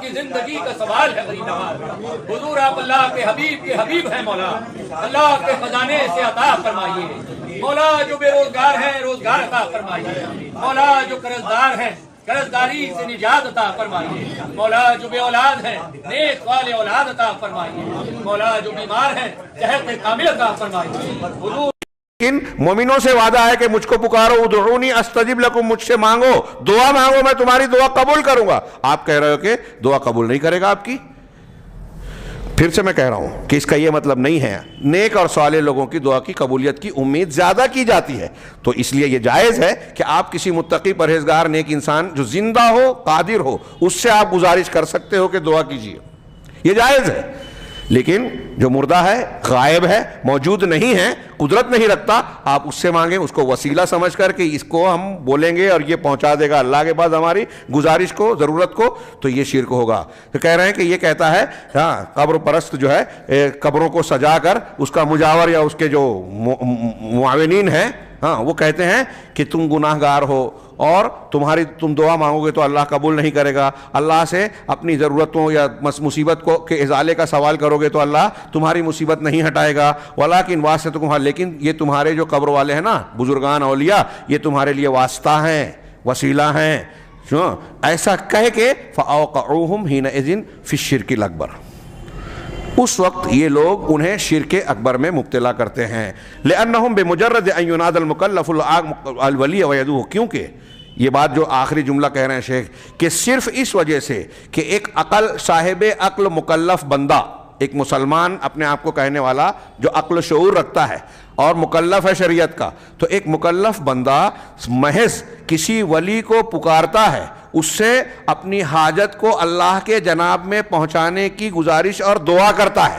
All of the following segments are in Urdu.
کی زندگی کا سوال ہے غریب نواز۔ حضور آپ اللہ کے حبیب ہیں مولا، اللہ کے خزانے سے عطا فرمائیے مولا۔ جو بے روزگار ہیں روزگار عطا فرمائیے مولا، جو قرضدار ہیں قرضداری سے نجات عطا فرمائیے مولا، جو بے اولاد ہیں نیک والے اولاد عطا فرمائیے مولا، جو بیمار ہیں صحت کامل عطا فرمائیے حضور۔ لیکن مومنوں سے وعدہ ہے کہ مجھ کو پکارو، ادعونی استجب لکم، مجھ سے مانگو، دعا مانگو، میں تمہاری دعا قبول کروں گا۔ آپ کہہ رہے ہو کہ دعا قبول نہیں کرے گا آپ کی؟ پھر سے میں کہہ رہا ہوں کہ اس کا یہ مطلب نہیں ہے، نیک اور صالح لوگوں کی دعا کی قبولیت کی امید زیادہ کی جاتی ہے، تو اس لیے یہ جائز ہے کہ آپ کسی متقی پرہیزگار نیک انسان جو زندہ ہو قادر ہو اس سے آپ گزارش کر سکتے ہو کہ دعا کیجیے، یہ جائز ہے۔ لیکن جو مردہ ہے، غائب ہے، موجود نہیں ہے، قدرت نہیں رکھتا، آپ اس سے مانگیں، اس کو وسیلہ سمجھ کر کہ اس کو ہم بولیں گے اور یہ پہنچا دے گا اللہ کے پاس ہماری گزارش کو، ضرورت کو، تو یہ شرک ہوگا۔ تو کہہ رہے ہیں کہ یہ کہتا ہے ہاں قبر پرست جو ہے قبروں کو سجا کر اس کا مجاور یا اس کے جو معاونین ہیں ہاں وہ کہتے ہیں کہ تم گناہ گار ہو اور تم دعا مانگو گے تو اللہ قبول نہیں کرے گا، اللہ سے اپنی ضرورتوں یا مصیبت کو کے ازالے کا سوال کرو گے تو اللہ تمہاری مصیبت نہیں ہٹائے گا، ولیکن واسطہ تمہارا، لیکن یہ تمہارے جو قبر والے ہیں نا بزرگان اولیاء، یہ تمہارے لیے واسطہ ہیں، وسیلہ ہیں، ایسا کہہ کے فَأَوْقَعُوهُمْ حِينَئِذٍ فِي الشِّرْكِ الْأَكْبَرِ، اس وقت یہ لوگ انہیں شرک اکبر میں مبتلا کرتے ہیں۔ لِأَنَّهُمْ بِمُجَرَّدِ أَن يُنَادَ الْمُكَلَّفُ الْوَلِيَّ وَيَدُوهُ، کیونکہ یہ بات جو آخری جملہ کہہ رہے ہیں شیخ کہ صرف اس وجہ سے کہ ایک صاحب عقل مکلف بندہ، ایک مسلمان اپنے آپ کو کہنے والا جو عقل و شعور رکھتا ہے اور مکلف ہے شریعت کا، تو ایک مکلف بندہ محض کسی ولی کو پکارتا ہے، اس سے اپنی حاجت کو اللہ کے جناب میں پہنچانے کی گزارش اور دعا کرتا ہے۔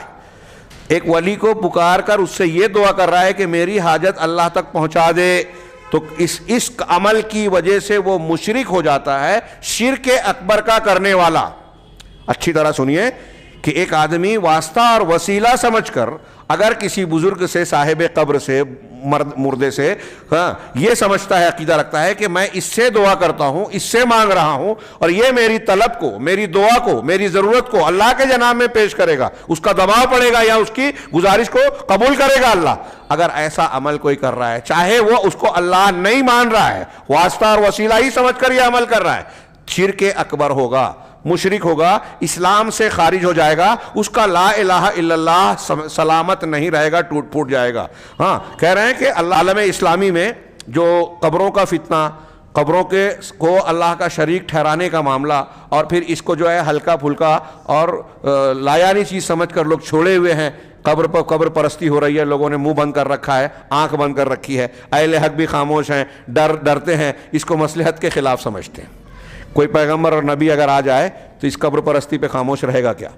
ایک ولی کو پکار کر اس سے یہ دعا کر رہا ہے کہ میری حاجت اللہ تک پہنچا دے، تو اس عمل کی وجہ سے وہ مشرک ہو جاتا ہے، شرک اکبر کا کرنے والا۔ اچھی طرح سنیے کہ ایک آدمی واسطہ اور وسیلہ سمجھ کر اگر کسی بزرگ سے، صاحب قبر سے، مردے سے یہ سمجھتا ہے، عقیدہ رکھتا ہے کہ میں اس سے دعا کرتا ہوں، اس سے مانگ رہا ہوں اور یہ میری طلب کو، میری دعا کو، میری ضرورت کو اللہ کے جناب میں پیش کرے گا، اس کا دباؤ پڑے گا یا اس کی گزارش کو قبول کرے گا اللہ، اگر ایسا عمل کوئی کر رہا ہے، چاہے وہ اس کو اللہ نہیں مان رہا ہے، واسطہ اور وسیلہ ہی سمجھ کر یہ عمل کر رہا ہے، شرک اکبر ہوگا، مشرک ہوگا، اسلام سے خارج ہو جائے گا، اس کا لا الہ الا اللہ سلامت نہیں رہے گا، ٹوٹ پھوٹ جائے گا۔ ہاں کہہ رہے ہیں کہ عالم اسلامی میں جو قبروں کا فتنہ، قبروں کو اللہ کا شریک ٹھہرانے کا معاملہ، اور پھر اس کو جو ہے ہلکا پھلکا اور لایانی چیز سمجھ کر لوگ چھوڑے ہوئے ہیں، قبر پرستی ہو رہی ہے، لوگوں نے منہ بند کر رکھا ہے، آنکھ بند کر رکھی ہے، اہل حق بھی خاموش ہیں، ڈرتے ہیں، اس کو مصلحت کے خلاف سمجھتے ہیں۔ کوئی پیغمبر اور نبی اگر آ جائے تو اس قبر پرستی پہ خاموش رہے گا کیا؟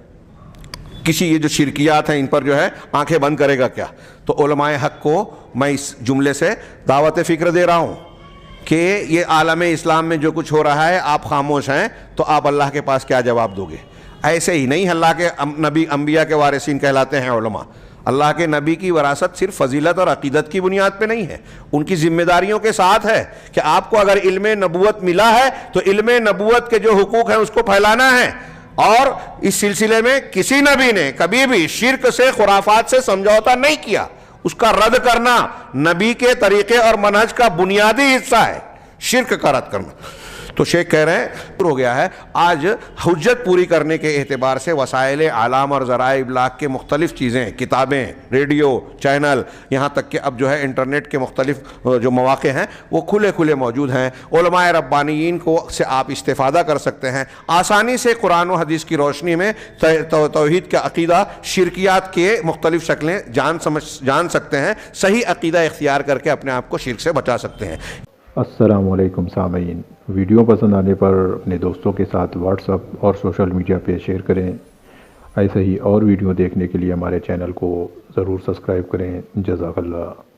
کسی یہ جو شرکیات ہیں ان پر جو ہے آنکھیں بند کرے گا کیا؟ تو علماء حق کو میں اس جملے سے دعوت فکر دے رہا ہوں کہ یہ عالم اسلام میں جو کچھ ہو رہا ہے آپ خاموش ہیں تو آپ اللہ کے پاس کیا جواب دو گے؟ ایسے ہی نہیں، اللہ کے نبی انبیاء کے وارثین کہلاتے ہیں علماء۔ اللہ کے نبی کی وراثت صرف فضیلت اور عقیدت کی بنیاد پہ نہیں ہے، ان کی ذمہ داریوں کے ساتھ ہے کہ آپ کو اگر علم نبوت ملا ہے تو علم نبوت کے جو حقوق ہیں اس کو پھیلانا ہے، اور اس سلسلے میں کسی نبی نے کبھی بھی شرک سے، خرافات سے سمجھوتا نہیں کیا، اس کا رد کرنا نبی کے طریقے اور منہج کا بنیادی حصہ ہے، شرک کا رد کرنا۔ تو شیخ کہہ رہے ہیں ہو گیا ہے، آج حجت پوری کرنے کے اعتبار سے وسائل اعلام اور ذرائع ابلاغ کے مختلف چیزیں، کتابیں، ریڈیو، چینل، یہاں تک کہ اب جو ہے انٹرنیٹ کے مختلف جو مواقع ہیں وہ کھلے موجود ہیں، علماء ربانیین کو سے آپ استفادہ کر سکتے ہیں، آسانی سے قرآن و حدیث کی روشنی میں توحید کا عقیدہ، شرکیات کے مختلف شکلیں جان سکتے ہیں، صحیح عقیدہ اختیار کر کے اپنے آپ کو شرک سے بچا سکتے ہیں۔ السلام علیکم سامعین، ویڈیو پسند آنے پر اپنے دوستوں کے ساتھ واٹس ایپ اور سوشل میڈیا پہ شیئر کریں۔ ایسے ہی اور ویڈیو دیکھنے کے لیے ہمارے چینل کو ضرور سبسکرائب کریں۔ جزاک اللہ۔